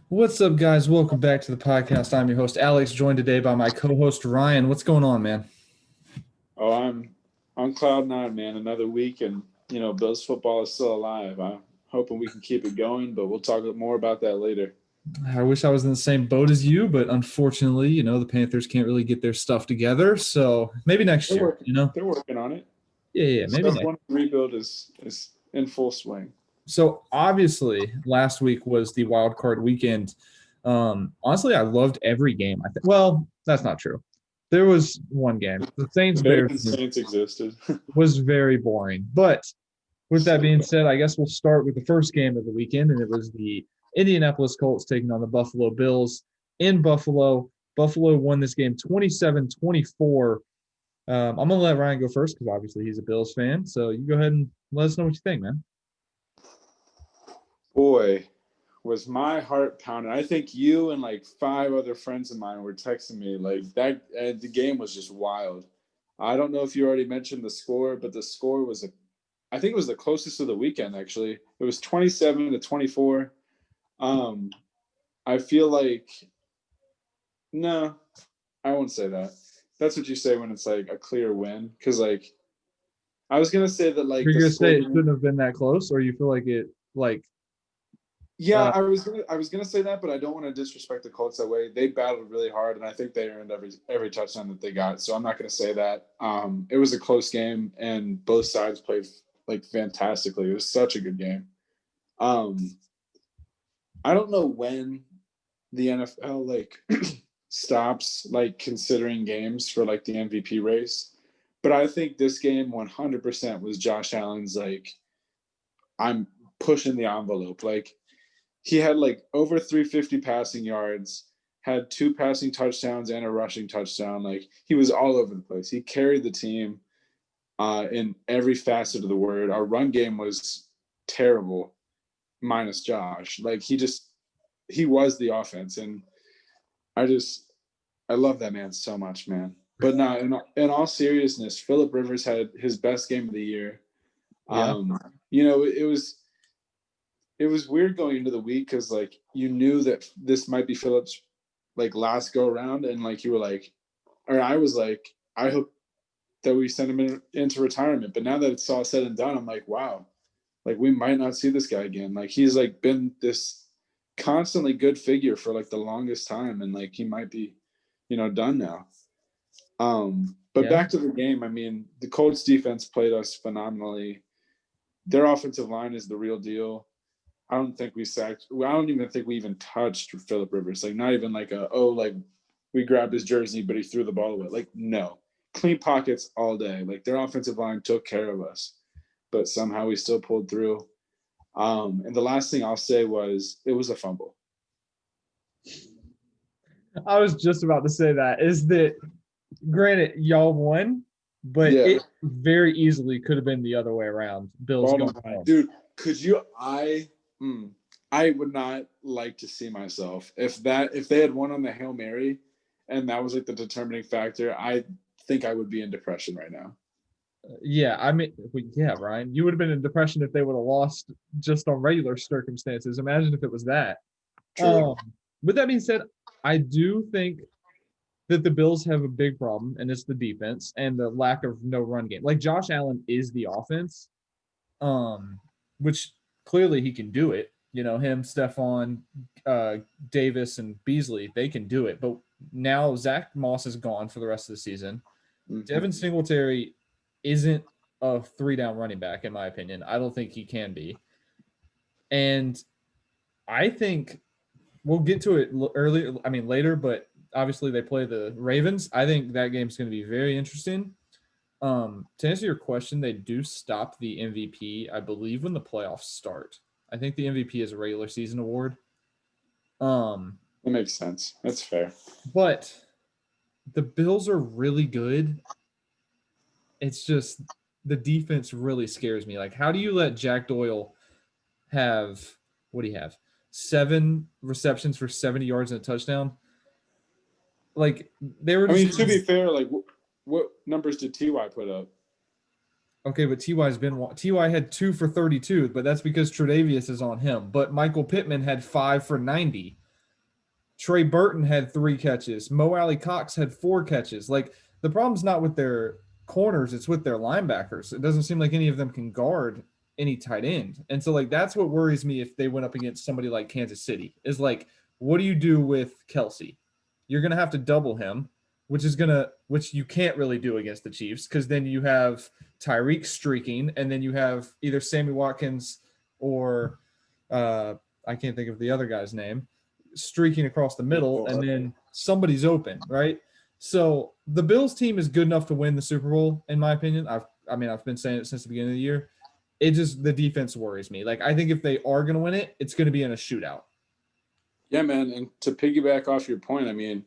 What's up, guys? Welcome back to the podcast. I'm your host, Alex, joined today by my co-host, Ryan. What's going on, man? Oh, I'm on cloud nine, man. Another week, and Bills football is still alive. I'm hoping we can keep it going, but we'll talk more about that later. I wish I was in the same boat as you, but unfortunately, the Panthers can't really get their stuff together. So maybe next year, They're working on it. Yeah, maybe Step one rebuild is in full swing. So obviously, last week was the wild card weekend. Honestly, I loved every game. Well, that's not true. There was one game. The Saints existed. was very boring. But with that being said, I guess we'll start with the first game of the weekend, and it was the Indianapolis Colts taking on the Buffalo Bills in Buffalo. Buffalo won this game 27-24. I'm going to let Ryan go first because obviously he's a Bills fan. So you go ahead and let us know what you think, man. Boy, was my heart pounding. I think you and like 5 other friends of mine were texting me like that. The game was just wild. I don't know if you already mentioned the score, but the score was I think it was the closest of the weekend, actually. It was 27-24. I feel like no, I won't say that. That's what you say when it's like a clear win. Because like I was gonna say that like you're gonna say it shouldn't have been that close, or you feel like it like. Yeah, I was gonna say that, but I don't want to disrespect the Colts that way. They battled really hard, and I think they earned every touchdown that they got. So I'm not gonna say that. It was a close game, and both sides played like fantastically. It was such a good game. I don't know when the NFL like stops like considering games for like the MVP race, but I think this game 100% was Josh Allen's like I'm pushing the envelope. Like he had like over 350 passing yards, had 2 passing touchdowns and a rushing touchdown. Like he was all over the place. He carried the team in every facet of the word. Our run game was terrible, minus Josh. Like he was the offense, and I love that man so much, man. But no, in all seriousness, Phillip Rivers had his best game of the year. Yeah. It was weird going into the week because like you knew that this might be Phillip's like last go around, and like you were like, or I was like, I hope that we send him into retirement. But now that it's all said and done, I'm like, wow, like we might not see this guy again. Like he's like been this constantly good figure for like the longest time, and like he might be, done now. But back to the game. I mean, the Colts defense played us phenomenally. Their offensive line is the real deal. I don't even think we even touched Phillip Rivers. Like not even like we grabbed his jersey, but he threw the ball away. Like no, clean pockets all day. Like their offensive line took care of us, but somehow we still pulled through. And the last thing I'll say was it was a fumble. I was just about to say that. Is that granted y'all won, but it very easily could have been the other way around. Bills going home. Dude, could you I would not like to see myself if they had won on the Hail Mary and that was like the determining factor. I think I would be in depression right now. Yeah, I mean, Ryan, you would have been in depression if they would have lost just on regular circumstances. Imagine if it was that. True. With that being said, I do think that the Bills have a big problem, and it's the defense and the lack of no run game. Like Josh Allen is the offense, which clearly he can do it. Him, Stephon, Davis, and Beasley, they can do it. But now Zach Moss is gone for the rest of the season. Mm-hmm. Devin Singletary isn't a 3-down running back, in my opinion. I don't think he can be. And I think we'll get to it later, but obviously they play the Ravens. I think that game's going to be very interesting. To answer your question, they do stop the MVP, I believe, when the playoffs start. I think the MVP is a regular season award. That makes sense. That's fair. But the Bills are really good. It's just the defense really scares me. Like, how do you let Jack Doyle have – what do you have? 7 receptions for 70 yards and a touchdown? Like they were I mean, just to be fair, like what numbers did Ty put up? okay, but Ty had 2 for 32, but that's because Tre'Davious is on him. But Michael Pittman had 5 for 90. Trey Burton had 3 catches. Mo Alley Cox had 4 catches. Like the problem's not with their corners, it's with their linebackers. It doesn't seem like any of them can guard any tight end. And so like that's what worries me if they went up against somebody like Kansas City. Is like, what do you do with Kelsey? You're gonna have to double him, which you can't really do against the Chiefs, because then you have Tyreek streaking, and then you have either Sammy Watkins or I can't think of the other guy's name, streaking across the middle, and then somebody's open, right? So the Bills team is good enough to win the Super Bowl, in my opinion. I've been saying it since the beginning of the year. It just, the defense worries me. Like I think if they are going to win it, it's going to be in a shootout. Yeah, man. And to piggyback off your point, I mean,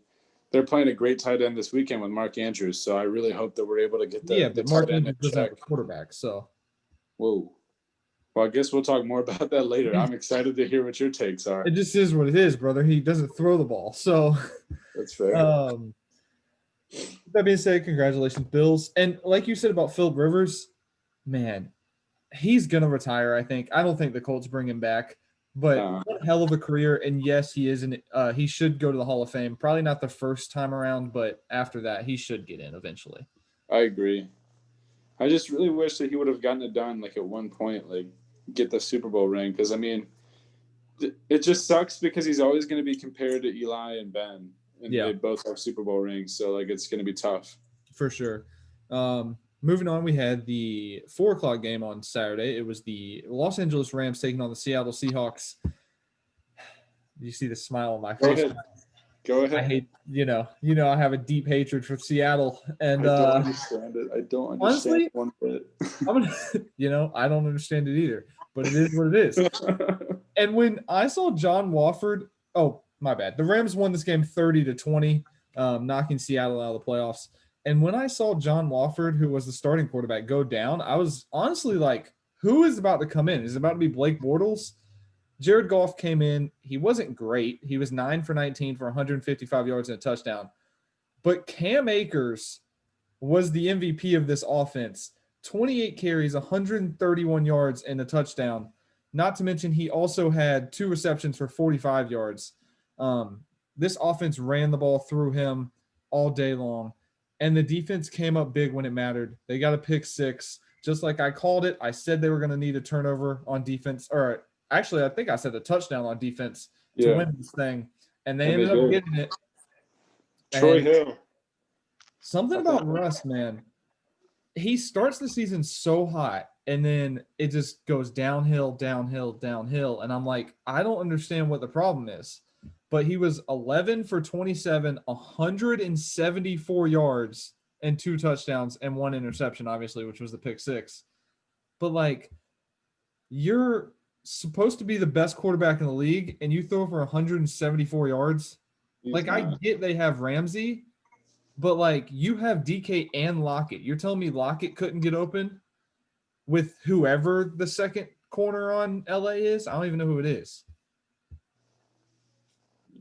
they're playing a great tight end this weekend with Mark Andrews. So I really hope that we're able to get the Mark tight end in Andrews doesn't have check. a quarterback, so. Whoa. Well, I guess we'll talk more about that later. I'm excited to hear what your takes are. It just is what it is, brother. He doesn't throw the ball. So That's fair. That being said, congratulations, Bills. And like you said about Phillip Rivers, man, he's gonna retire, I think. I don't think the Colts bring him back, but what a hell of a career. And yes, he should go to the Hall of Fame. Probably not the first time around, but after that, he should get in eventually. I agree. I just really wish that he would have gotten it done like at one point, like get the Super Bowl ring. Because I mean, it just sucks because he's always going to be compared to Eli and Ben, and they both have Super Bowl rings. So like it's going to be tough for sure. Moving on, we had the 4:00 game on Saturday. It was the Los Angeles Rams taking on the Seattle Seahawks. You see the smile on my face. Go ahead. I hate, I have a deep hatred for Seattle, and I don't understand it. I don't understand honestly, one bit. I don't understand it either, but it is what it is. And when I saw John Wofford, oh my bad, the Rams won this game 30-20, knocking Seattle out of the playoffs. And when I saw John Wofford, who was the starting quarterback, go down, I was honestly like, who is about to come in? Is it about to be Blake Bortles? Jared Goff came in. He wasn't great. He was 9 for 19 for 155 yards and a touchdown. But Cam Akers was the MVP of this offense. 28 carries, 131 yards, and a touchdown. Not to mention he also had 2 receptions for 45 yards. This offense ran the ball through him all day long. And the defense came up big when it mattered. They got a pick 6. Just like I called it, I said they were going to need a turnover on defense. Or actually, I think I said a touchdown on defense to win this thing. And they ended up getting it. Troy Hill. Something about Russ, man. He starts the season so hot, and then it just goes downhill, downhill, downhill. And I'm like, I don't understand what the problem is. But he was 11 for 27, 174 yards, and 2 touchdowns and 1 interception, obviously, which was the pick 6. But, like, you're supposed to be the best quarterback in the league, and you throw for 174 yards. I get they have Ramsey, but, like, you have DK and Lockett. You're telling me Lockett couldn't get open with whoever the second corner on LA is? I don't even know who it is.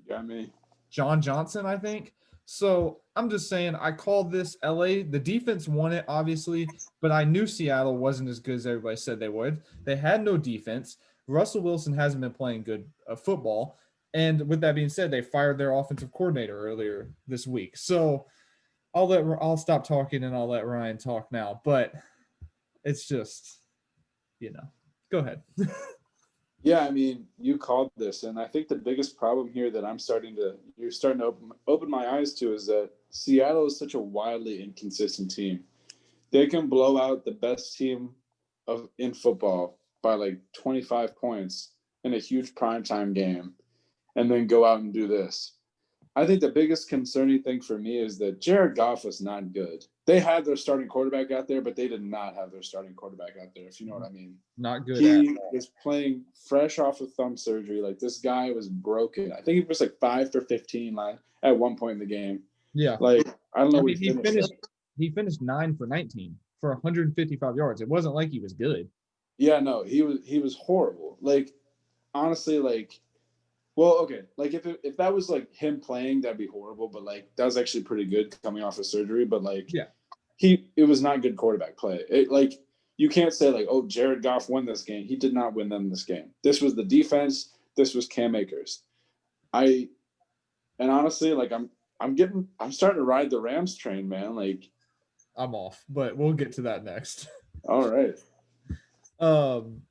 Got me. John Johnson, I think. So I'm just saying, I called this LA. The defense won it, obviously, but I knew Seattle wasn't as good as everybody said they would. They had no defense. Russell Wilson hasn't been playing good football. And with that being said, they fired their offensive coordinator earlier this week. So I'll stop talking and I'll let Ryan talk now. But it's just, go ahead. Yeah, I mean, you called this, and I think the biggest problem here that you're starting to open my eyes to is that Seattle is such a wildly inconsistent team. They can blow out the best team in football by like 25 points in a huge primetime game, and then go out and do this. I think the biggest concerning thing for me is that Jared Goff was not good. They had their starting quarterback out there, but they did not have their starting quarterback out there, if you know what I mean. Not good. He was playing fresh off of thumb surgery. Like, this guy was broken. I think he was like 5 for 15 at one point in the game. Yeah. Like, I don't know. He finished 9 for 19 for 155 yards. It wasn't like he was good. Yeah, no, he was horrible. Like, honestly, like, Well, okay, like if that was like him playing, that'd be horrible. But like that was actually pretty good coming off of surgery. But like Yeah. it was not good quarterback play. Like you can't say like, oh, Jared Goff won this game. He did not win them this game. This was the defense. This was Cam Akers. And honestly, like I'm starting to ride the Rams train, man. Like I'm off, but we'll get to that next. all right. Um,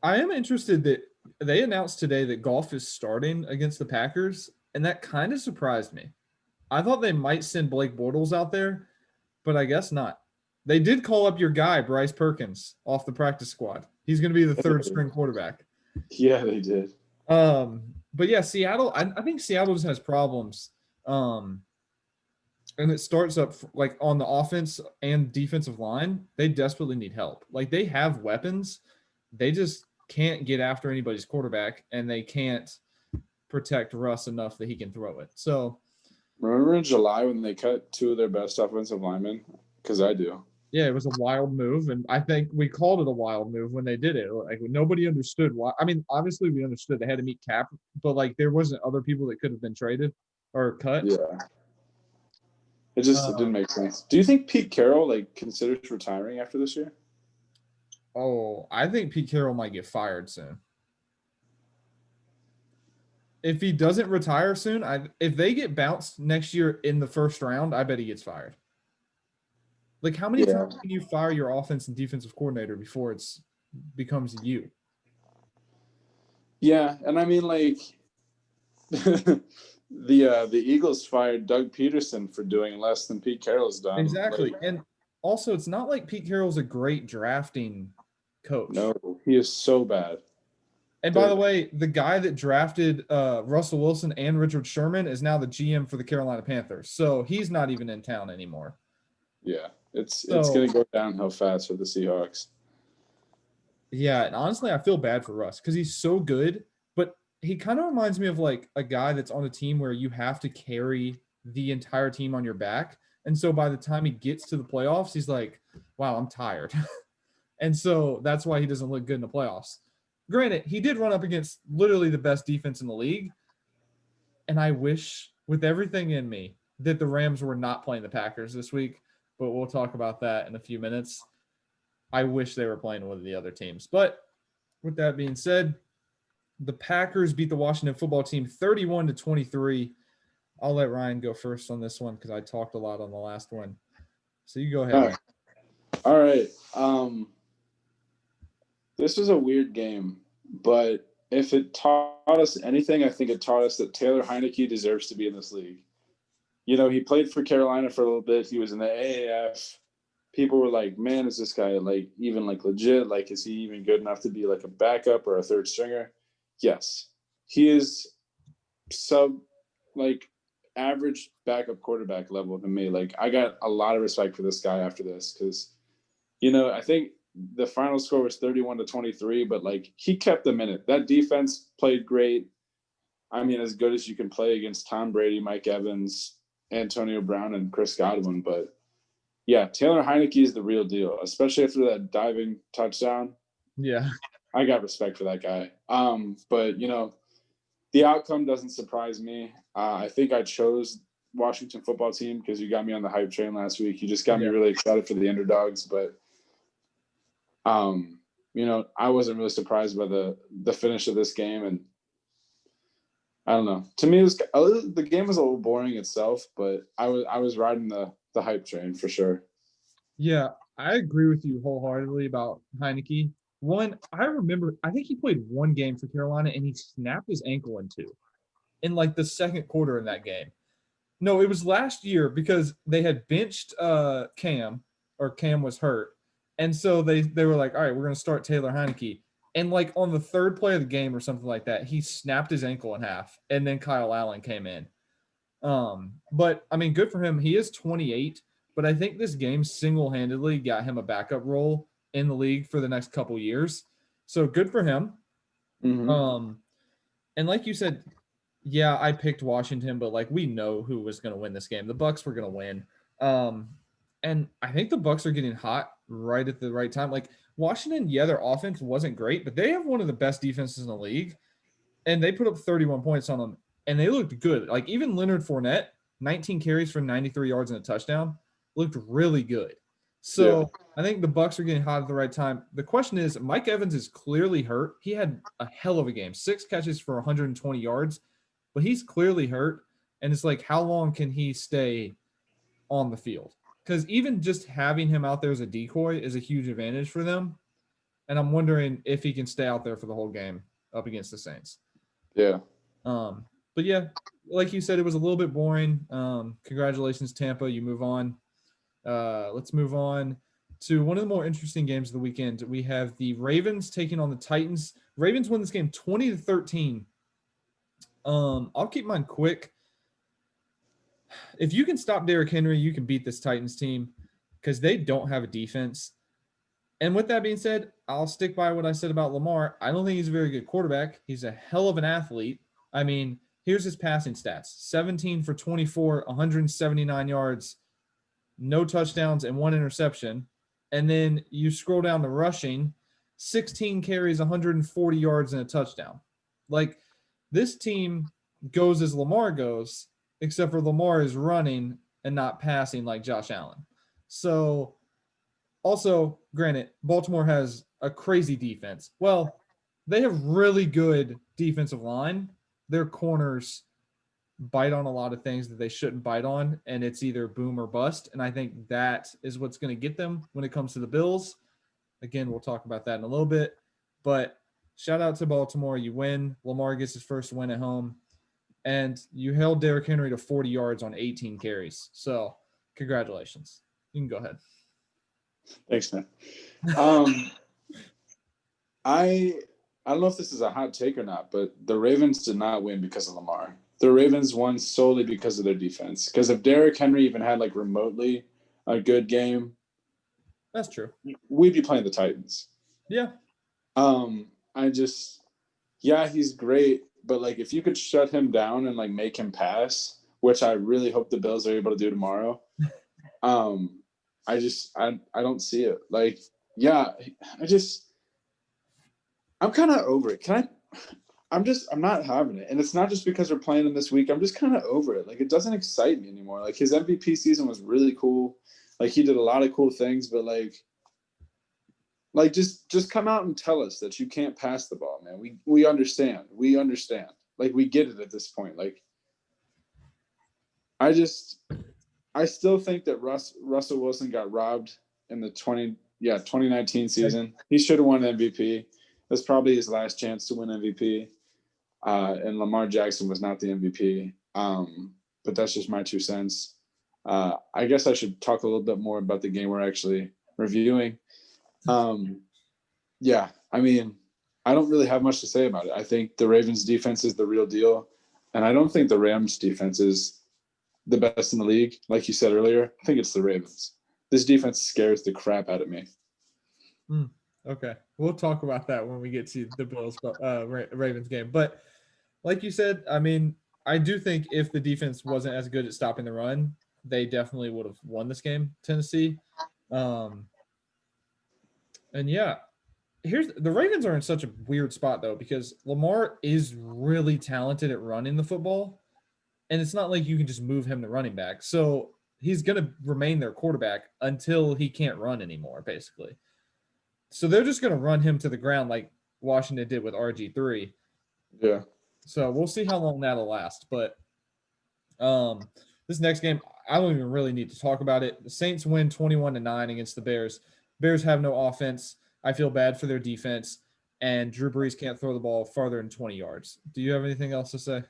I am interested that they announced today that Goff is starting against the Packers, and that kind of surprised me. I thought they might send Blake Bortles out there, but I guess not. They did call up your guy, Bryce Perkins, off the practice squad. He's going to be the third string quarterback. Yeah, they did. But yeah, Seattle, I think Seattle just has problems. And it starts up like on the offense and defensive line. They desperately need help. Like they have weapons. They just can't get after anybody's quarterback, and they can't protect Russ enough that he can throw it. So remember in July when they cut two of their best offensive linemen? Because I do. yeah, it was a wild move, and I think we called it a wild move when they did it. Like nobody understood why. I mean, obviously we understood they had to meet cap, but like there wasn't other people that could have been traded or cut. Yeah. It didn't make sense. Do you think Pete Carroll like considers retiring after this year? Oh, I think Pete Carroll might get fired soon. If he doesn't retire soon, if they get bounced next year in the first round, I bet he gets fired. Like, how many times can you fire your offense and defensive coordinator before it's becomes you? Yeah, and I mean, like, the Eagles fired Doug Peterson for doing less than Pete Carroll's done. Exactly, Like, and also it's not like Pete Carroll's a great drafting coach. No, he is so bad. And by the way, the guy that drafted Russell Wilson and Richard Sherman is now the GM for the Carolina Panthers. So he's not even in town anymore. Yeah, it's going to go downhill fast for the Seahawks. Yeah, and honestly, I feel bad for Russ because he's so good, but he kind of reminds me of like a guy that's on a team where you have to carry the entire team on your back. And so by the time he gets to the playoffs, he's like, wow, I'm tired. And so that's why he doesn't look good in the playoffs. Granted, he did run up against literally the best defense in the league. And I wish with everything in me that the Rams were not playing the Packers this week, but we'll talk about that in a few minutes. I wish they were playing one of the other teams. But with that being said, the Packers beat the Washington football team 31-23. I'll let Ryan go first on this one because I talked a lot on the last one. So you go ahead. All right. This was a weird game, but if it taught us anything, I think it taught us that Taylor Heineke deserves to be in this league. You know, he played for Carolina for a little bit. He was in the AAF. People were like, man, is this guy like even like legit? Like, is he even good enough to be like a backup or a third stringer? Yes. He is like average backup quarterback level to me. Like, I got a lot of respect for this guy after this because, you know, I think the final score was 31-23, but like he kept them in it. That defense played great. I mean, as good as you can play against Tom Brady, Mike Evans, Antonio Brown, and Chris Godwin. But yeah, Taylor Heineke is the real deal, especially after that diving touchdown. Yeah. I got respect for that guy. But you know, the outcome doesn't surprise me. I think I chose Washington football team because you got me on the hype train last week. You just got me really excited for the underdogs, but you know, I wasn't really surprised by the finish of this game, and I don't know. To me, the game was a little boring itself, but I was riding the hype train for sure. Yeah, I agree with you wholeheartedly about Heineke. One, I remember, I think he played one game for Carolina and he snapped his ankle in two in like the second quarter in that game. No, it was last year because they had benched Cam, or Cam was hurt. And so they were like, all right, we're going to start Taylor Heineke. And like on the third play of the game or something like that, he snapped his ankle in half. And then Kyle Allen came in. But I mean, good for him. He is 28, but I think this game single-handedly got him a backup role in the league for the next couple years. So good for him. Mm-hmm. And like you said, yeah, I picked Washington, but like we know who was going to win this game. The Bucks were going to win. And I think the Bucks are getting hot right at the right time. Like Washington, yeah, their offense wasn't great, but they have one of the best defenses in the league. and they put up 31 points on them, and they looked good. Like even Leonard Fournette, 19 carries for 93 yards and a touchdown, looked really good. So Yeah. I think the Bucks are getting hot at the right time. The question is, Mike Evans is clearly hurt. He had a hell of a game, 6 catches for 120 yards, but he's clearly hurt. And it's like, how long can he stay on the field? Because even just having him out there as a decoy is a huge advantage for them. And I'm wondering if he can stay out there for the whole game up against the Saints. Yeah. But yeah, like you said, it was a little bit boring. Congratulations, Tampa. You move on. Let's move on to one of the more interesting games of the weekend. We have the Ravens taking on the Titans. Ravens win this game 20-13. I'll keep mine quick. If you can stop Derrick Henry, you can beat this Titans team because they don't have a defense. And with that being said, I'll stick by what I said about Lamar. I don't think he's a very good quarterback. He's a hell of an athlete. I mean, here's his passing stats: 17 for 24, 179 yards, no touchdowns, and 1 interception. And then you scroll down to rushing, 16 carries, 140 yards, and a touchdown. Like, this team goes as Lamar goes, except for Lamar is running and not passing like Josh Allen. So, also, granted, Baltimore has a crazy defense. Well, they have really good defensive line. Their corners bite on a lot of things that they shouldn't bite on, and it's either boom or bust. And I think that is what's going to get them when it comes to the Bills. Again, we'll talk about that in a little bit. But shout out to Baltimore. You win. Lamar gets his first win at home. And you held Derrick Henry to 40 yards on 18 carries. So congratulations. You can go ahead. Thanks, man. I don't know if this is a hot take or not, but the Ravens did not win because of Lamar. The Ravens won solely because of their defense. Because if Derrick Henry even had like remotely a good game, that's true. We'd be playing the Titans. Yeah. He's great, but like if you could shut him down and like make him pass, which I really hope the Bills are able to do tomorrow. I don't see it. Like, yeah, I'm kind of over it. I'm not having it. And it's not just because we're playing him this week. I'm just kind of over it. Like, it doesn't excite me anymore. Like, his MVP season was really cool. Like, he did a lot of cool things, but just come out and tell us that you can't pass the ball, man. We understand. We understand. Like, we get it at this point. Like, I still think that Russell Wilson got robbed in the 2019 season. He should have won MVP. That's probably his last chance to win MVP. And Lamar Jackson was not the MVP. But that's just my 2 cents. I guess I should talk a little bit more about the game we're actually reviewing. I mean, I don't really have much to say about it. I think the Ravens defense is the real deal. And I don't think the Rams defense is the best in the league. Like you said earlier, I think it's the Ravens. This defense scares the crap out of me. Okay. We'll talk about that when we get to the Bills Ravens game. But like you said, I mean, I do think if the defense wasn't as good at stopping the run, they definitely would have won this game, Tennessee. And yeah, the Ravens are in such a weird spot though, because Lamar is really talented at running the football. And it's not like you can just move him to running back. So he's going to remain their quarterback until he can't run anymore, basically. So they're just going to run him to the ground like Washington did with RG3. Yeah. So we'll see how long that'll last. But this next game, I don't even really need to talk about it. The Saints win 21-9 against the Bears. Bears have no offense. I feel bad for their defense. And Drew Brees can't throw the ball farther than 20 yards. Do you have anything else to say?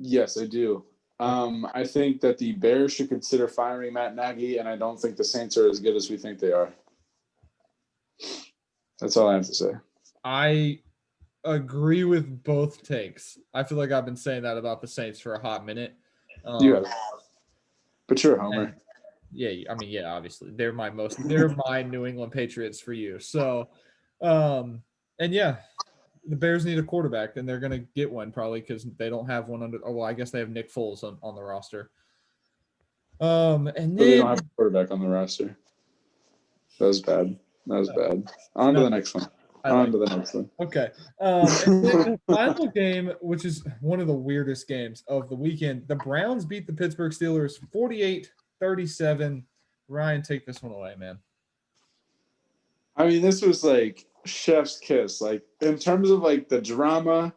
Yes, I do. I think that the Bears should consider firing Matt Nagy, and I don't think the Saints are as good as we think they are. That's all I have to say. I agree with both takes. I feel like I've been saying that about the Saints for a hot minute. You have, but you're a homer. Yeah, I mean, yeah, obviously they're my New England Patriots for you. So, and yeah, the Bears need a quarterback, and they're gonna get one probably because they don't have one under. Oh, well, I guess they have Nick Foles on the roster. And then they don't have a quarterback on the roster. That was bad. On to the next one. I On like to the next one. Okay. And then the final game, which is one of the weirdest games of the weekend, the Browns beat the Pittsburgh Steelers 48-37. Ryan, take this one away, man. I mean, this was like chef's kiss. Like in terms of like the drama,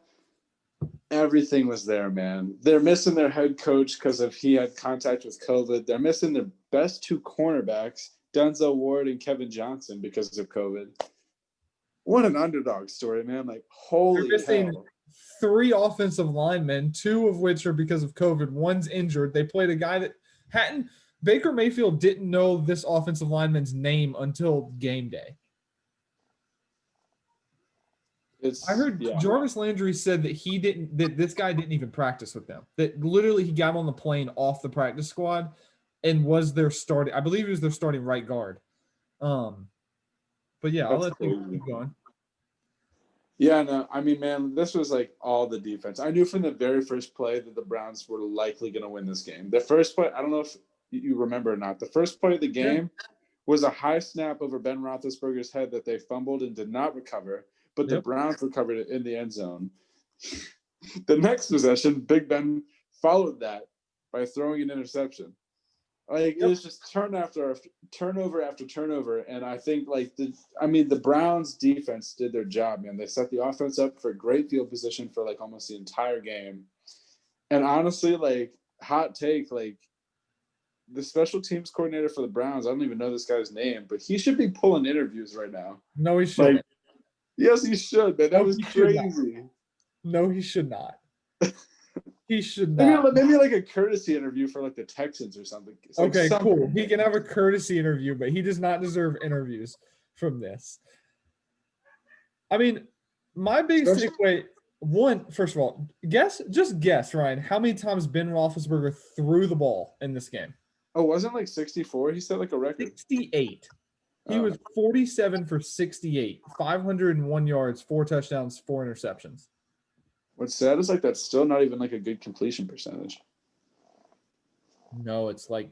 everything was there, man. They're missing their head coach because of he had contact with COVID. They're missing their best two cornerbacks, Denzel Ward and Kevin Johnson, because of COVID. What an underdog story, man. Like, holy They're missing hell. 3 offensive linemen, 2 of which are because of COVID. One's injured. They played a guy that hadn't – Baker Mayfield didn't know this offensive lineman's name until game day. I heard Jarvis Landry said that this guy didn't even practice with them. That literally he got on the plane off the practice squad and was their starting – I believe he was their starting right guard. But, yeah, I'll let you keep going. Yeah, no, I mean, man, this was like all the defense. I knew from the very first play that the Browns were likely going to win this game. The first play, I don't know if you remember or not, the first play of the game was a high snap over Ben Roethlisberger's head that they fumbled and did not recover, but the Browns recovered it in the end zone. The next possession, Big Ben followed that by throwing an interception. Like it was just turnover after turnover, and I think the Browns defense did their job, man. They set the offense up for great field position for like almost the entire game. And honestly, like hot take, like the special teams coordinator for the Browns, I don't even know this guy's name, but he should be pulling interviews right now. No, he shouldn't. Like, yes, he should, man. That was crazy. No, he should not. He should not. Maybe like a courtesy interview for like the Texans or something. Okay, cool. He can have a courtesy interview, but he does not deserve interviews from this. I mean, my biggest takeaway, first of all, guess, Ryan, how many times Ben Roethlisberger threw the ball in this game? Oh, wasn't it like 64? He set like a record. 68. He was 47 for 68, 501 yards, 4 touchdowns, 4 interceptions. What's sad is like that's still not even like a good completion percentage. No, it's like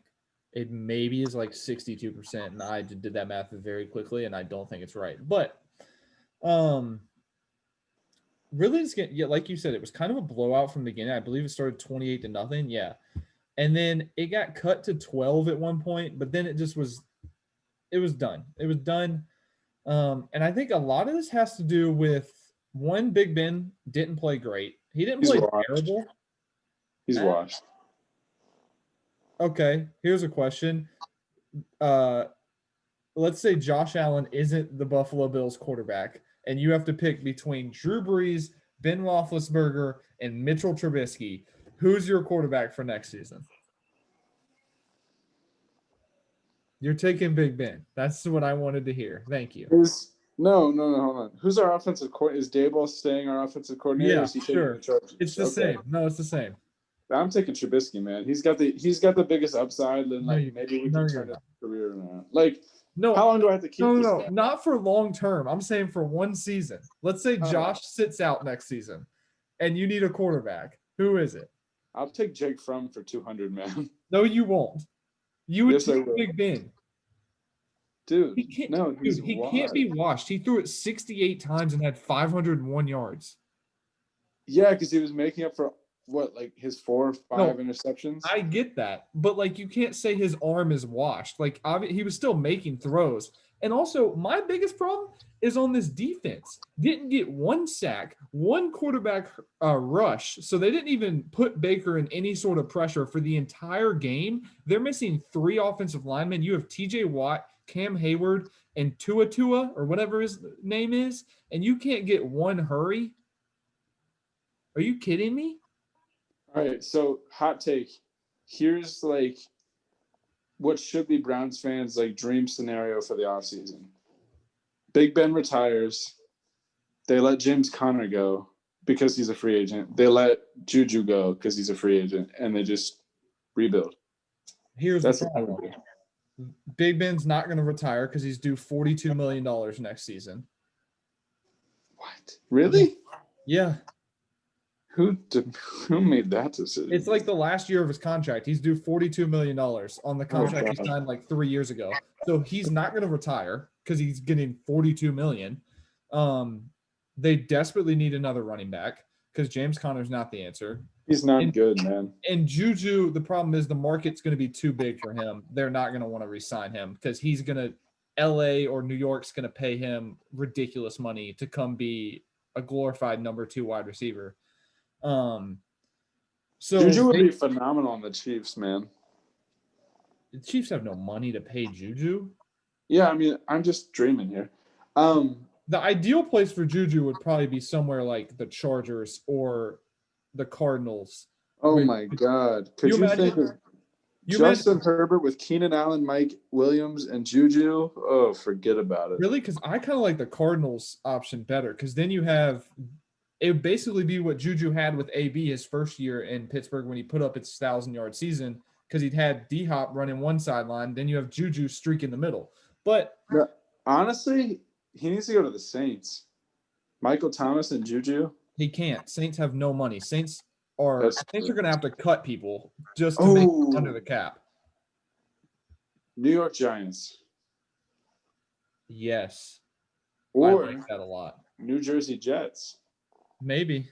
it maybe is like 62%, and I did that math very quickly, and I don't think it's right. But really, like you said, it was kind of a blowout from the beginning. I believe it started 28-0. Yeah, and then it got cut to 12 at one point, but then it was done. It was done, and I think a lot of this has to do with. One, Big Ben didn't play great. He didn't play terrible. He's washed. Okay, here's a question. Let's say Josh Allen isn't the Buffalo Bills quarterback, and you have to pick between Drew Brees, Ben Roethlisberger, and Mitchell Trubisky. Who's your quarterback for next season? You're taking Big Ben. That's what I wanted to hear. Thank you. No, hold on. Who's our offensive coordinator? Is Daboll staying our offensive coordinator? Yeah, or is he sure. It's the same. No, it's the same. I'm taking Trubisky, man. He's got the biggest upside, and maybe we can turn his career around. Like, no, how long do I have to keep this guy? Not for long term. I'm saying for one season. Let's say Josh sits out next season, and you need a quarterback. Who is it? I'll take Jake Fromm for 200, man. No, you won't. You would take Big Ben. Dude, he can't be washed. He threw it 68 times and had 501 yards. Yeah, because he was making up for his 4 or 5 interceptions. I get that, but you can't say his arm is washed. He was still making throws. And also, my biggest problem is on this defense. Didn't get 1 sack, 1 quarterback rush, so they didn't even put Baker in any sort of pressure for the entire game. They're missing 3 offensive linemen. You have T.J. Watt, Cam Hayward, and Tua or whatever his name is, and you can't get 1 hurry? Are you kidding me? All right, so hot take. Here's what should be Browns fans' dream scenario for the offseason. Big Ben retires. They let James Conner go because he's a free agent. They let Juju go because he's a free agent, and they just rebuild. Here's the problem. Big Ben's not going to retire because he's due $42 million next season. What? Really? Yeah. Who made that decision? It's like the last year of his contract. He's due $42 million on the contract he signed 3 years ago. So he's not going to retire because he's getting $42 million. They desperately need another running back because James Conner's not the answer. He's not good, man. And Juju, the problem is the market's going to be too big for him. They're not going to want to re-sign him because he's going to LA or New York's going to pay him ridiculous money to come be a glorified number 2 wide receiver. So Juju would be phenomenal on the Chiefs, man. The Chiefs have no money to pay Juju. Yeah, I mean, I'm just dreaming here. The ideal place for Juju would probably be somewhere like the Chargers or the Cardinals. Oh my God! Could you think of Justin Herbert with Keenan Allen, Mike Williams, and Juju? Oh, forget about it. Really? Because I kind of like the Cardinals option better. Because then you have it would basically be what Juju had with AB his first year in Pittsburgh when he put up his 1,000-yard season. Because he'd had D-Hop running one sideline, then you have Juju streak in the middle. But honestly, he needs to go to the Saints. Michael Thomas and Juju. He can't. Saints have no money. Saints are going to have to cut people just to make it under the cap. New York Giants. Yes. Or I like that a lot. New Jersey Jets. Maybe.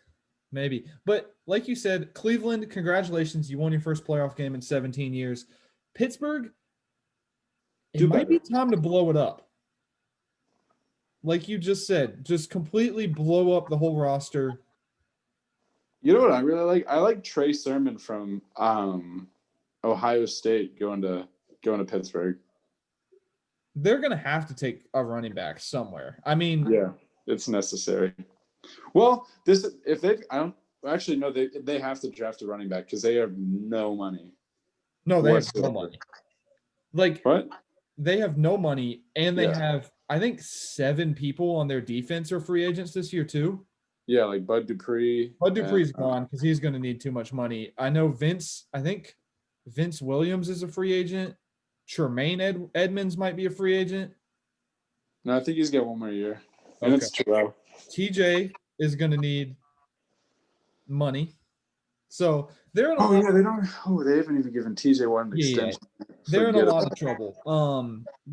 But like you said, Cleveland, congratulations. You won your first playoff game in 17 years. Pittsburgh, it might be time to blow it up. Like you just said, just completely blow up the whole roster. You know what I really like? I like Trey Sermon from Ohio State going to Pittsburgh. They're going to have to take a running back somewhere. I mean, yeah, it's necessary. Well, they have to draft a running back because they have no money. No, they have no money. Like what? They have no money, and they have, I think, 7 people on their defense are free agents this year too. Yeah, like Bud Dupree. Bud Dupree's gone because he's going to need too much money. I know Vince Williams is a free agent. Tremaine Edmonds might be a free agent. No, I think he's got one more year. And it's Terrell. TJ is going to need money. So they're in they haven't even given TJ one extension. They're in a lot of trouble.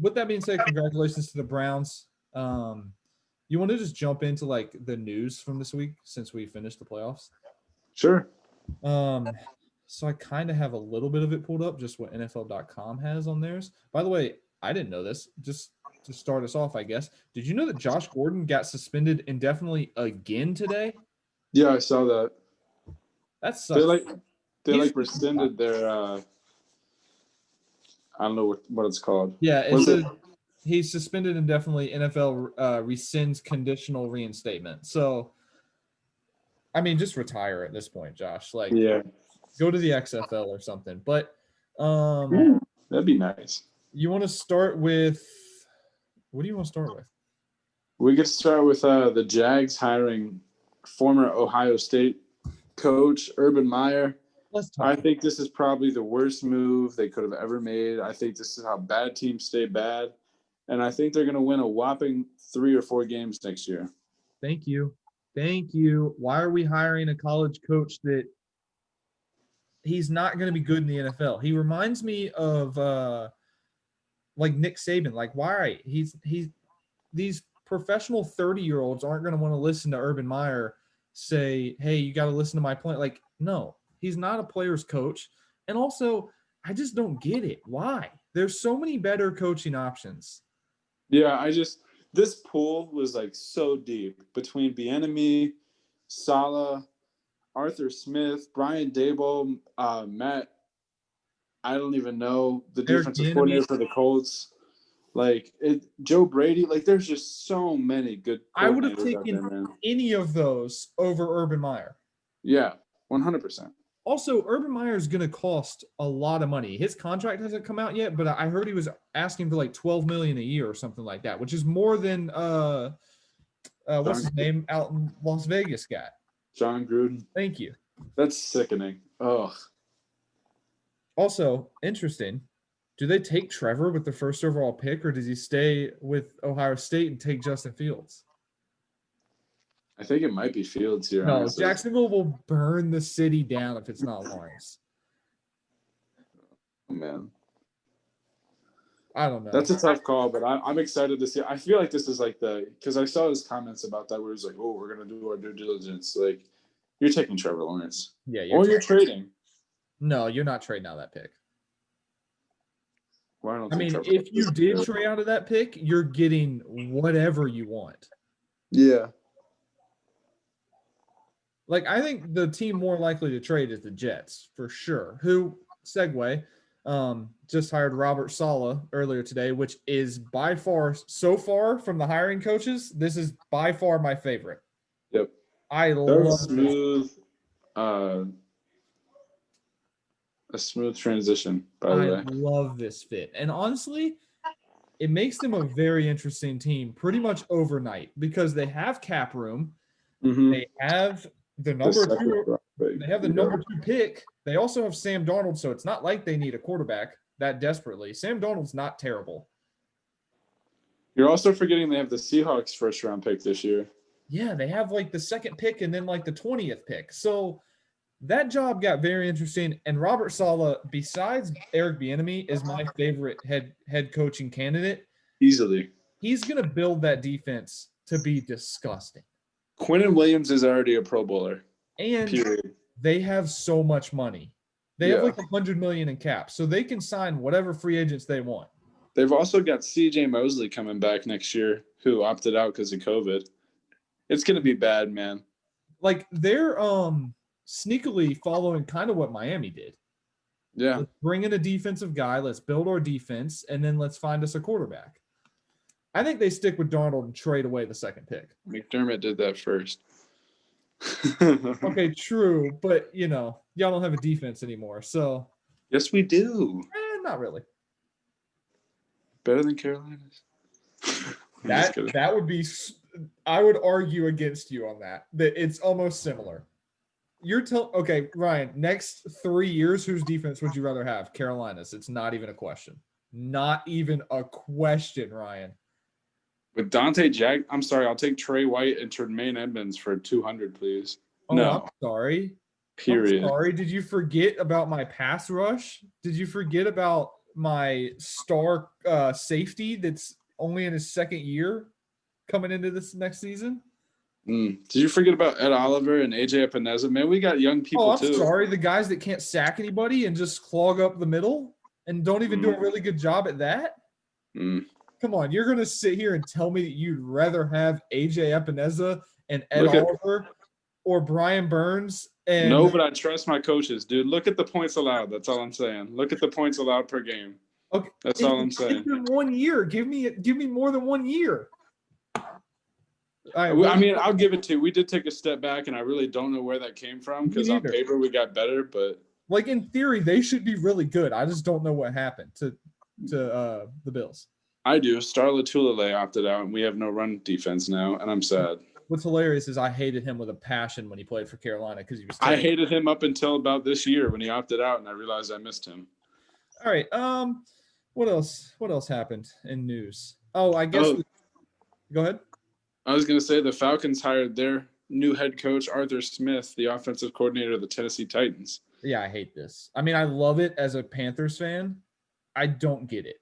With that being said, congratulations to the Browns. You want to just jump into like the news from this week since we finished the playoffs? Sure. So I kind of have a little bit of it pulled up, just what NFL.com has on theirs. By the way, I didn't know this. Just to start us off, I guess. Did you know that Josh Gordon got suspended indefinitely again today? Yeah, I saw that. That sucks. They rescinded their I don't know what it's called. Yeah, he's suspended indefinitely. NFL rescinds conditional reinstatement. So, I mean, just retire at this point, Josh. Like, go to the XFL or something. But that'd be nice. You want to start with what do you want to start with? We could start with the Jags hiring former Ohio State coach Urban Meyer. I think this is probably the worst move they could have ever made. I think this is how bad teams stay bad. And I think they're going to win a whopping 3 or 4 games next year. Thank you. Why are we hiring a college coach that he's not going to be good in the NFL? He reminds me of like Nick Saban. Like, why? He's these professional 30-year-olds aren't going to want to listen to Urban Meyer say, hey, you got to listen to my plan. Like, no, he's not a player's coach. And also, I just don't get it. Why? There's so many better coaching options. Yeah, this pool was like so deep between Bieniemy, Saleh, Arthur Smith, Brian Daboll, Matt. I don't even know the defensive coordinator for the Colts. Like Joe Brady. Like there's just so many good. I would have taken any of those over Urban Meyer. Yeah, 100%. Also, Urban Meyer is going to cost a lot of money. His contract hasn't come out yet, but I heard he was asking for like $12 million a year or something like that, which is more than what's his name out in Las Vegas got. John Gruden. Thank you. That's sickening. Ugh. Also, interesting. Do they take Trevor with the first overall pick, or does he stay with Ohio State and take Justin Fields? I think it might be Fields here. No, honestly. Jacksonville will burn the city down if it's not Lawrence. Oh, man. I don't know. That's a tough call, but I'm excited to see. I feel like this is like because I saw his comments about that where he's like, "Oh, we're gonna do our due diligence." Like, you're taking Trevor Lawrence, Yeah, or you're trading. No, you're not trading out that pick. Well, I don't I think mean, Trevor if you Lawrence did is trade out of that pick, you're getting whatever you want. Yeah. Like, I think the team more likely to trade is the Jets for sure. Who segue just hired Robert Saleh earlier today, which is by far so far from the hiring coaches. This is by far my favorite. Yep. I That was love a smooth transition, by the I way. love this fit. And honestly, it makes them a very interesting team pretty much overnight because they have cap room. Mm-hmm. They have the The number second two. round pick. They have the Yeah. number 2 pick. They also have Sam Darnold, so it's not like they need a quarterback that desperately. Sam Darnold's not terrible. You're also forgetting they have the Seahawks first round pick this year. Yeah, they have like the 2nd pick and then like the 20th pick. So that job got very interesting. And Robert Saleh, besides Eric Bieniemy, is my favorite head coaching candidate. Easily. He's going to build that defense to be disgusting. Quinnen Williams is already a Pro Bowler. And Period. they have so much money. They have like $100 million in cap, so they can sign whatever free agents they want. They've also got C.J. Mosley coming back next year, who opted out because of COVID. It's going to be bad, man. Like, they're sneakily following kind of what Miami did. Yeah. Let's bring in a defensive guy. Let's build our defense, and then let's find us a quarterback. I think they stick with Darnold and trade away the 2nd pick. McDermott did that first. Okay, true, but y'all don't have a defense anymore, so. Yes, we do. Not really. Better than Carolina's. That would be. I would argue against you on that. That it's almost similar. Okay, Ryan. Next 3 years, whose defense would you rather have? Carolina's. It's not even a question. Not even a question, Ryan. With Dante Jack, I'm sorry. I'll take Trey White and Tremaine Edmonds for 200, please. Oh, no. I'm sorry. Period. I'm sorry. Did you forget about my pass rush? Did you forget about my star safety that's only in his 2nd year coming into this next season? Did you forget about Ed Oliver and AJ Epineza? Man, we got young people too. I'm sorry. The guys that can't sack anybody and just clog up the middle and don't even do a really good job at that? Come on. You're going to sit here and tell me that you'd rather have AJ Epineza and Ed Oliver or Brian Burns? No, but I trust my coaches, dude. Look at the points allowed. That's all I'm saying. Look at the points allowed per game. Okay, that's all I'm saying. It's been 1 year. Give me more than 1 year. I mean, I'll give it to you. We did take a step back, and I really don't know where that came from because on paper we got better, but like in theory they should be really good. I just don't know what happened to the Bills. I do. Star Latulele opted out, and we have no run defense now, and I'm sad. What's hilarious is I hated him with a passion when he played for Carolina because he was terrible. I hated him up until about this year when he opted out, and I realized I missed him. All right. What else happened in news? Oh, I guess. Go ahead. I was going to say the Falcons hired their new head coach, Arthur Smith, the offensive coordinator of the Tennessee Titans. Yeah, I hate this. I mean, I love it as a Panthers fan. I don't get it.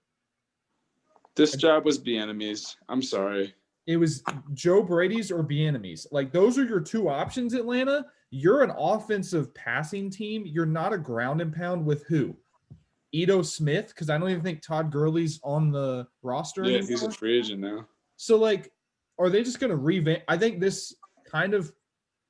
This job was Bieniemy's. I'm sorry. It was Joe Brady's or Bieniemy's. Like, those are your 2 options, Atlanta. You're an offensive passing team. You're not a ground and pound with who? Ito Smith? Because I don't even think Todd Gurley's on the roster anymore. He's a free agent now. So, like, are they just going to revamp? I think this kind of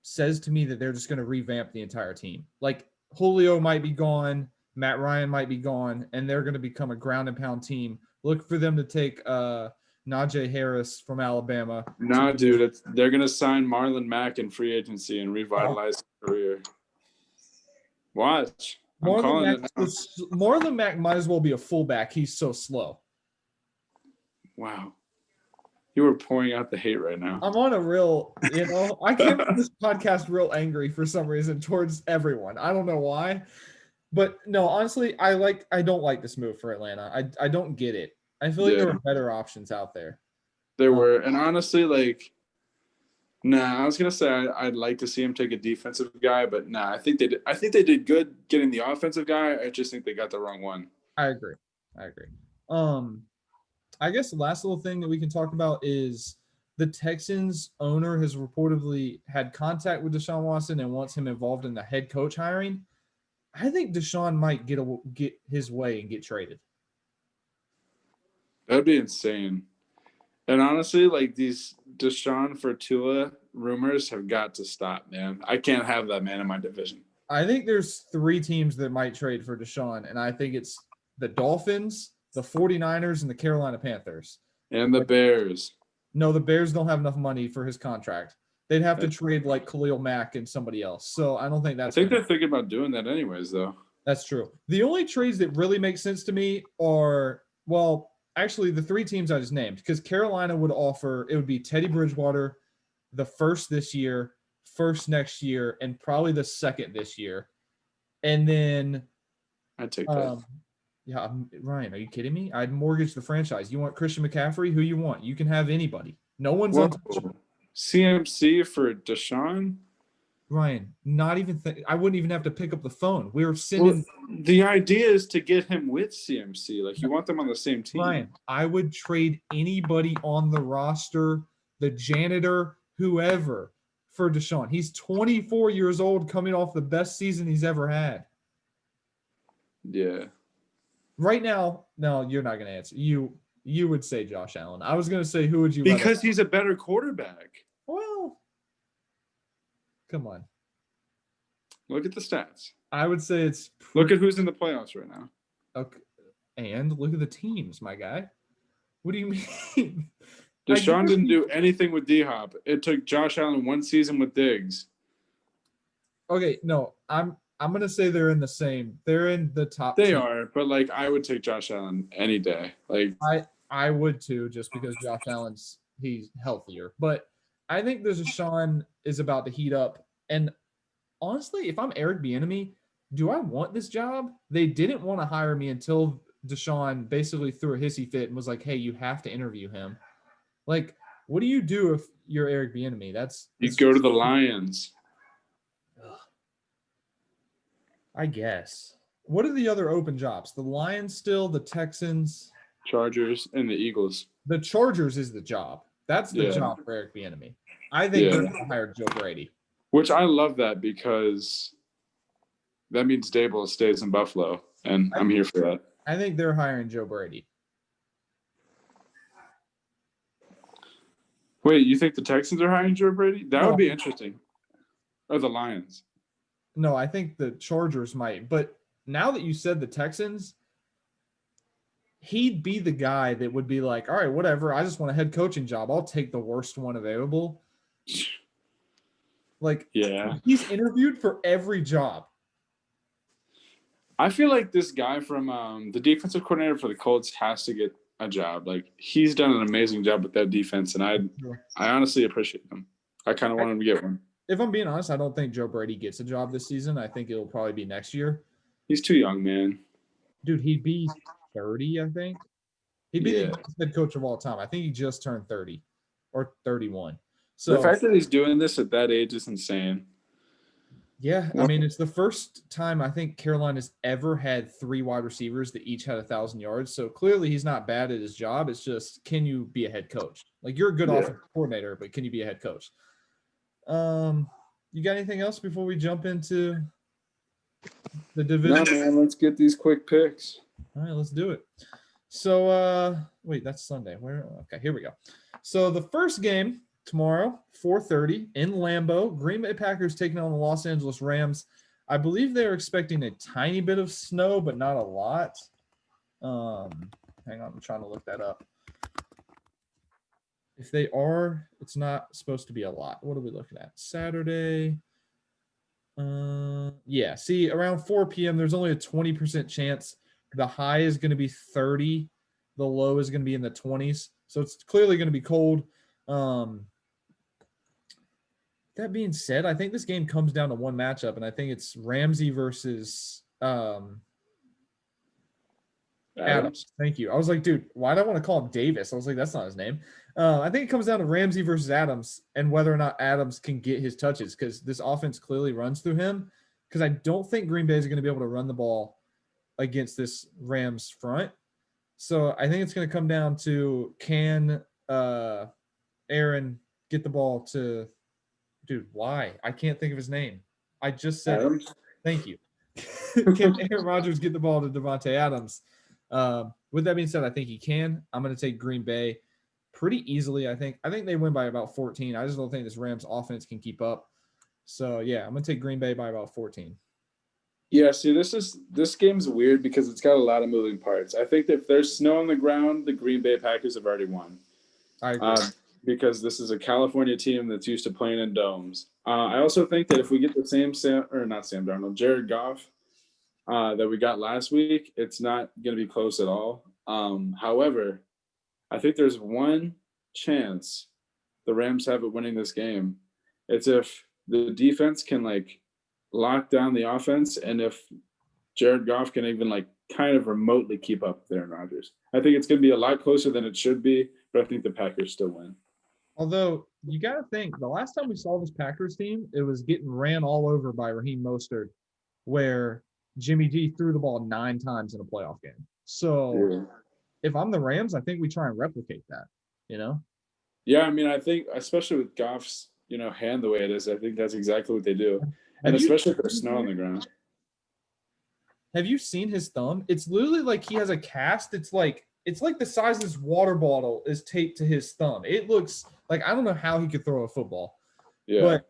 says to me that they're just going to revamp the entire team. Like, Julio might be gone, Matt Ryan might be gone, and they're going to become a ground and pound team. Look for them to take Najee Harris from Alabama. Nah, dude, they're going to sign Marlon Mack in free agency and revitalize his career. Watch. Marlon Mack might as well be a fullback. He's so slow. Wow. You were pouring out the hate right now. I'm on a real, I came to this podcast real angry for some reason towards everyone. I don't know why. But no, honestly, I don't like this move for Atlanta. I don't get it. I feel like there were better options out there. There were. And honestly, I was gonna say I'd like to see him take a defensive guy, but I think they did. I think they did good getting the offensive guy. I just think they got the wrong one. I agree. I guess the last little thing that we can talk about is the Texans owner has reportedly had contact with Deshaun Watson and wants him involved in the head coach hiring. I think Deshaun might get his way and get traded. That'd be insane. And honestly, like these Deshaun for Tua rumors have got to stop, man. I can't have that man in my division. I think there's 3 teams that might trade for Deshaun, and I think it's the Dolphins, the 49ers, and the Carolina Panthers. And the Bears. No, the Bears don't have enough money for his contract. They'd have to trade like Khalil Mack and somebody else. So I don't think that's. I think they're thinking about doing that anyways, though. That's true. The only trades that really make sense to me are, well, actually the 3 teams I just named, because Carolina would offer, it would be Teddy Bridgewater, the first this year, first next year, and probably the second this year. And then I'd take that. Yeah, Ryan, are you kidding me? I'd mortgage the franchise. You want Christian McCaffrey? Who you want? You can have anybody. No one's untouchable. CMC for Deshaun? Ryan, not even I wouldn't even have to pick up the phone. We were sending. Well, the idea is to get him with CMC. Like you want them on the same team. Ryan, I would trade anybody on the roster, the janitor, whoever, for Deshaun. He's 24 years old, coming off the best season he's ever had. Yeah. Right now, no, you're not going to answer. You would say Josh Allen. I was going to say, who would you? Because he's a better quarterback. Well, come on. Look at the stats. I would say it's. Look at who's in the playoffs right now. Okay, and look at the teams, my guy. What do you mean? Deshaun didn't do anything with D-Hop. It took Josh Allen 1 season with Diggs. Okay, no, I'm gonna say they're in the same. They're in the top. They are, but like I would take Josh Allen any day. Like I would too, just because Josh Allen's he's healthier. But I think Deshaun is about to heat up. And honestly, if I'm Eric Bieniemy, do I want this job? They didn't want to hire me until Deshaun basically threw a hissy fit and was like, "Hey, you have to interview him." Like, what do you do if you're Eric Bieniemy? You go to the Lions. I guess. What are the other open jobs? The Lions still, the Texans, Chargers, and the Eagles. The Chargers is the job. That's the job for Eric Bieniemy. I think they're going to hire Joe Brady. Which I love that because that means Dable stays in Buffalo, and I'm here for that. I think they're hiring Joe Brady. Wait, you think the Texans are hiring Joe Brady? That would be interesting. Or the Lions. No, I think the Chargers might. But now that you said the Texans, he'd be the guy that would be like, all right, whatever. I just want a head coaching job. I'll take the worst one available. Like, he's interviewed for every job. I feel like this guy from the defensive coordinator for the Colts has to get a job. Like, he's done an amazing job with that defense, and I honestly appreciate him. I kind of want him to get one. If I'm being honest, I don't think Joe Brady gets a job this season. I think it'll probably be next year. He's too young, man. Dude, he'd be 30, I think. He'd be the best head coach of all time. I think he just turned 30 or 31. So the fact that he's doing this at that age is insane. Yeah, I mean, it's the first time I think Carolina's ever had 3 wide receivers that each had 1,000 yards. So clearly he's not bad at his job. It's just, can you be a head coach? Like, you're a good offensive coordinator, but can you be a head coach? You got anything else before we jump into the division? No, man, let's get these quick picks. All right, let's do it. So, wait, that's Sunday. Okay, here we go. So the first game tomorrow, 4:30 in Lambeau, Green Bay Packers taking on the Los Angeles Rams. I believe they're expecting a tiny bit of snow, but not a lot. Hang on, I'm trying to look that up. If they are, it's not supposed to be a lot. What are we looking at? Saturday. Yeah, see, around 4 p.m., there's only a 20% chance. The high is going to be 30. The low is going to be in the 20s. So it's clearly going to be cold. That being said, I think this game comes down to one matchup, and I think it's Ramsey versus Adams. Thank you. I was like, dude, why do I want to call him Davis? I was like, that's not his name. I think it comes down to Ramsey versus Adams and whether or not Adams can get his touches because this offense clearly runs through him. Because I don't think Green Bay is going to be able to run the ball against this Rams front. So I think it's going to come down to can Aaron get the ball to dude, why? I can't think of his name. I just said it. Adams. Thank you. Can Aaron Rodgers get the ball to Devontae Adams? With that being said, I think he can. I'm going to take Green Bay pretty easily. I think they win by about 14. I just don't think this Rams offense can keep up. So yeah, I'm going to take Green Bay by about 14. Yeah, see, this game's weird because it's got a lot of moving parts. I think that if there's snow on the ground, the Green Bay Packers have already won. I agree. Because this is a California team that's used to playing in domes. I also think that if we get the same Jared Goff that we got last week, it's not going to be close at all. However, I think there's one chance the Rams have it winning this game. It's if the defense can lock down the offense, and if Jared Goff can even kind of remotely keep up with Aaron Rodgers. I think it's going to be a lot closer than it should be, but I think the Packers still win. Although you got to think, the last time we saw this Packers team, it was getting ran all over by Raheem Mostert, where Jimmy G threw the ball 9 times in a playoff game. So if I'm the Rams, I think we try and replicate that, Yeah, I mean, I think especially with Goff's, hand the way it is, I think that's exactly what they do. And especially if there's snow on the ground. Have you seen his thumb? It's literally like he has a cast. It's like the size of this water bottle is taped to his thumb. It looks like I don't know how he could throw a football. Yeah. But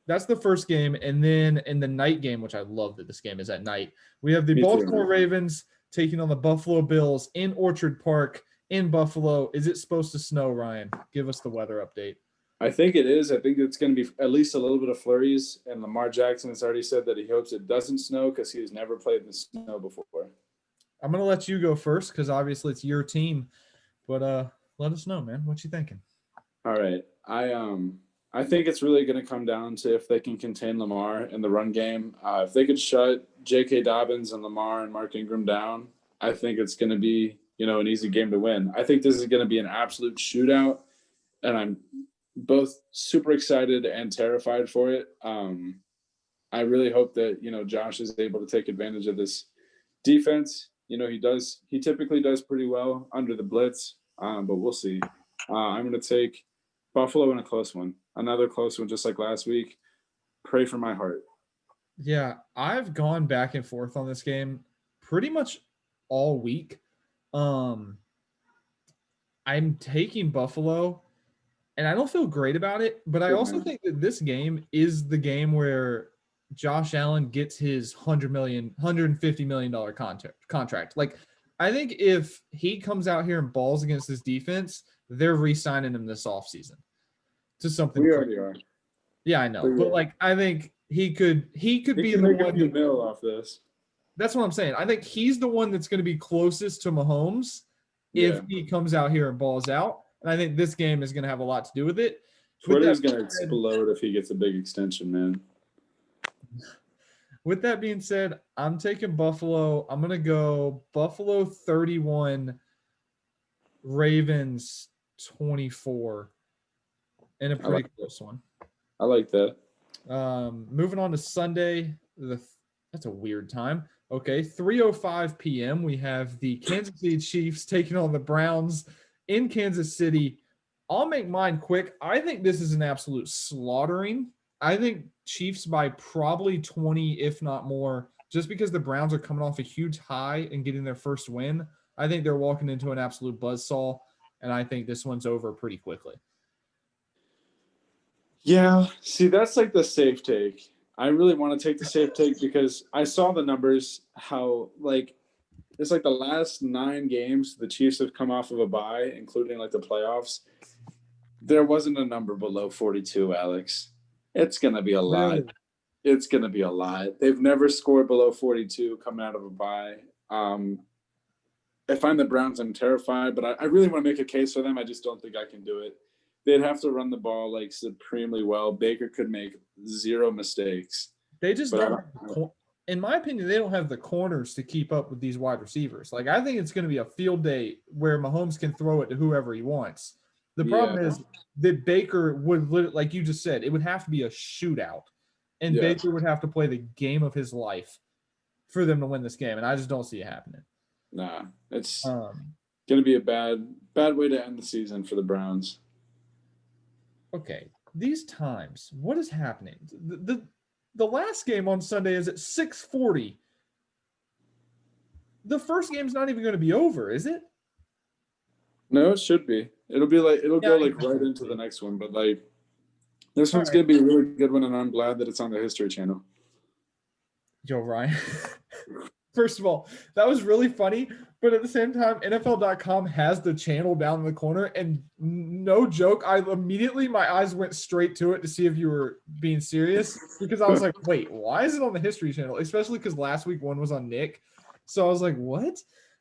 that's the first game. And then in the night game, which I love that this game is at night, we have the Baltimore Ravens taking on the Buffalo Bills in Orchard Park in Buffalo. Is it supposed to snow, Ryan? Give us the weather update. I think it is. I think it's going to be at least a little bit of flurries. And Lamar Jackson has already said that he hopes it doesn't snow because he has never played in the snow before. I'm going to let you go first because obviously it's your team. But let us know, man. What you thinking? All right. I think it's really going to come down to if they can contain Lamar in the run game. If they could shut J.K. Dobbins and Lamar and Mark Ingram down, I think it's going to be, an easy game to win. I think this is going to be an absolute shootout, and I'm both super excited and terrified for it. I really hope that, Josh is able to take advantage of this defense. He typically does pretty well under the blitz, but we'll see. I'm going to take Buffalo in a close one. Another close one, just like last week. Pray for my heart. Yeah, I've gone back and forth on this game pretty much all week. I'm taking Buffalo, and I don't feel great about it, but I also think that this game is the game where Josh Allen gets his $150 million contract. I think if he comes out here and balls against this defense, they're re-signing him this offseason to something. We already are. Yeah, I know. But I think he could be the make one a few mil off this. That's what I'm saying. I think he's the one that's going to be closest to Mahomes if he comes out here and balls out. And I think this game is going to have a lot to do with it. Twitter is going to explode if he gets a big extension, man. With that being said, I'm taking Buffalo. I'm going to go Buffalo 31, Ravens 24, and a pretty close one. I like that. Moving on to Sunday, that's a weird time. Okay, 3:05 p.m. We have the Kansas City Chiefs taking on the Browns in Kansas City. I'll make mine quick. I think this is an absolute slaughtering. I think Chiefs by probably 20, if not more, just because the Browns are coming off a huge high and getting their first win. I think they're walking into an absolute buzzsaw, and I think this one's over pretty quickly. Yeah, see, that's the safe take. I really want to take the safe take because I saw the numbers, how it's the last 9 games the Chiefs have come off of a bye, including the playoffs. There wasn't a number below 42, Alex. It's going to be a lot. It's going to be a lot. They've never scored below 42 coming out of a bye. If I'm the Browns, I'm terrified, but I really want to make a case for them. I just don't think I can do it. They'd have to run the ball supremely well. Baker could make 0 mistakes. They just don't. In my opinion, they don't have the corners to keep up with these wide receivers. I think it's going to be a field day where Mahomes can throw it to whoever he wants. The problem is that Baker would, like you just said, it would have to be a shootout, and Baker would have to play the game of his life for them to win this game, and I just don't see it happening. Nah, it's Um, gonna be a bad way to end the season for the Browns. okay, these times, what is happening? The last game on Sunday is at 6:40. The first game's not even going to be over, is it? No, it should be. It'll Yeah, go I like guess right we'll into the see. next one, but like this All one's right, gonna be a really good one, and I'm glad that it's on the History Channel. Joe Ryan. First of all, that was really funny, but at the same time, NFL.com has the channel down in the corner, and no joke, my eyes went straight to it to see if you were being serious because I was like, wait, why is it on the History Channel? Especially because last week one was on Nick, so I was like, what?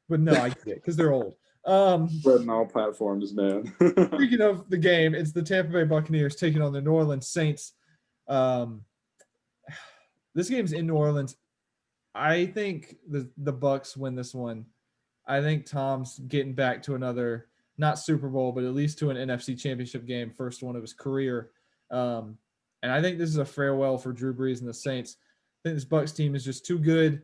But no, I get it because they're old. Spreading all platforms, man. Speaking of the game, it's the Tampa Bay Buccaneers taking on the New Orleans Saints. Um, this game's in New Orleans. I think the Bucks win this one. I think Tom's getting back to another, not Super Bowl, but at least to an NFC Championship game, first one of his career. And I think this is a farewell for Drew Brees and the Saints. I think this Bucks team is just too good.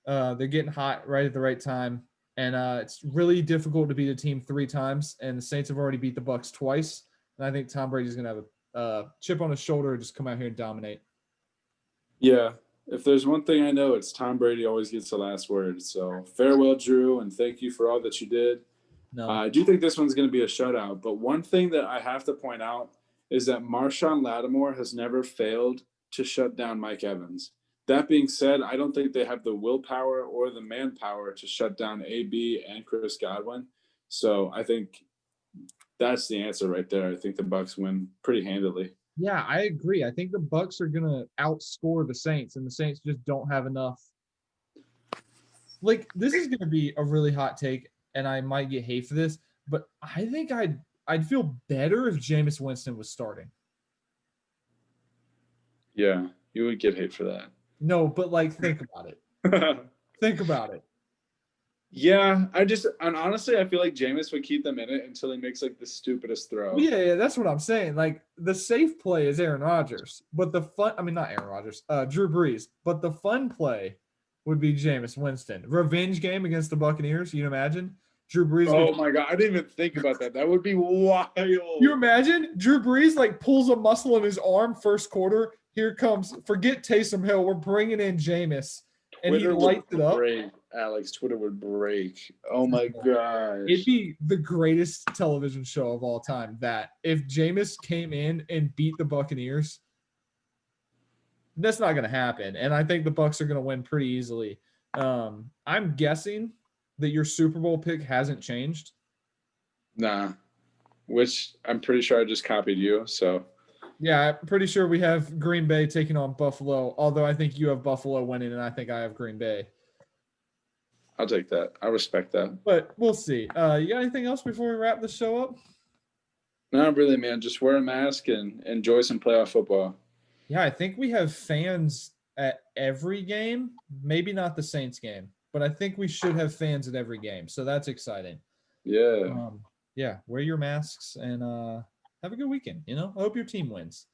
They're getting hot right at the right time, and it's really difficult to beat a team 3 times. And the Saints have already beat the Bucks twice, and I think Tom Brady's going to have a chip on his shoulder and just come out here and dominate. Yeah, if there's one thing I know, it's Tom Brady always gets the last word. So farewell, Drew, and thank you for all that you did. No, I do think this one's going to be a shutout, but one thing that I have to point out is that Marshawn Lattimore has never failed to shut down Mike Evans. That being said, I don't think they have the willpower or the manpower to shut down AB and Chris Godwin. So I think that's the answer right there. I think the Bucks win pretty handily. yeah, I agree. I think the Bucks are going to outscore the Saints, and the Saints just don't have enough. Like, this is going to be a really hot take, and I might get hate for this, but I think I'd feel better if Jameis Winston was starting. Yeah, you would get hate for that. No, but like, think about it. Think about it. Yeah, and honestly, I feel like Jameis would keep them in it until he makes like the stupidest throw. Yeah, that's what I'm saying. Like, the safe play is Aaron Rodgers, but not Aaron Rodgers, Drew Brees, but the fun play would be Jameis Winston. Revenge game against the Buccaneers, you imagine? Drew Brees Oh gets. my god, I didn't even think about that. That would be wild. You imagine Drew Brees like pulls a muscle in his arm first quarter. Here comes, forget Taysom Hill. We're bringing in Jameis, and he Twitter lights would it up. break, Alex. Twitter would break. Oh my gosh. It'd be the greatest television show of all time. That if Jameis came in and beat the Buccaneers, that's not going to happen. And I think the Bucks are going to win pretty easily. I'm guessing that your Super Bowl pick hasn't changed. Nah. Which I'm pretty sure I just copied you. So Yeah, I'm pretty sure we have Green Bay taking on Buffalo, although I think you have Buffalo winning and I think I have Green Bay. I'll take that. I respect that. But we'll see. You got anything else before we wrap the show up? Not really, man. Just wear a mask and enjoy some playoff football. Yeah, I think we have fans at every game. Maybe not the Saints game, but I think we should have fans at every game. So that's exciting. Yeah. Yeah, wear your masks and have a good weekend. I hope your team wins.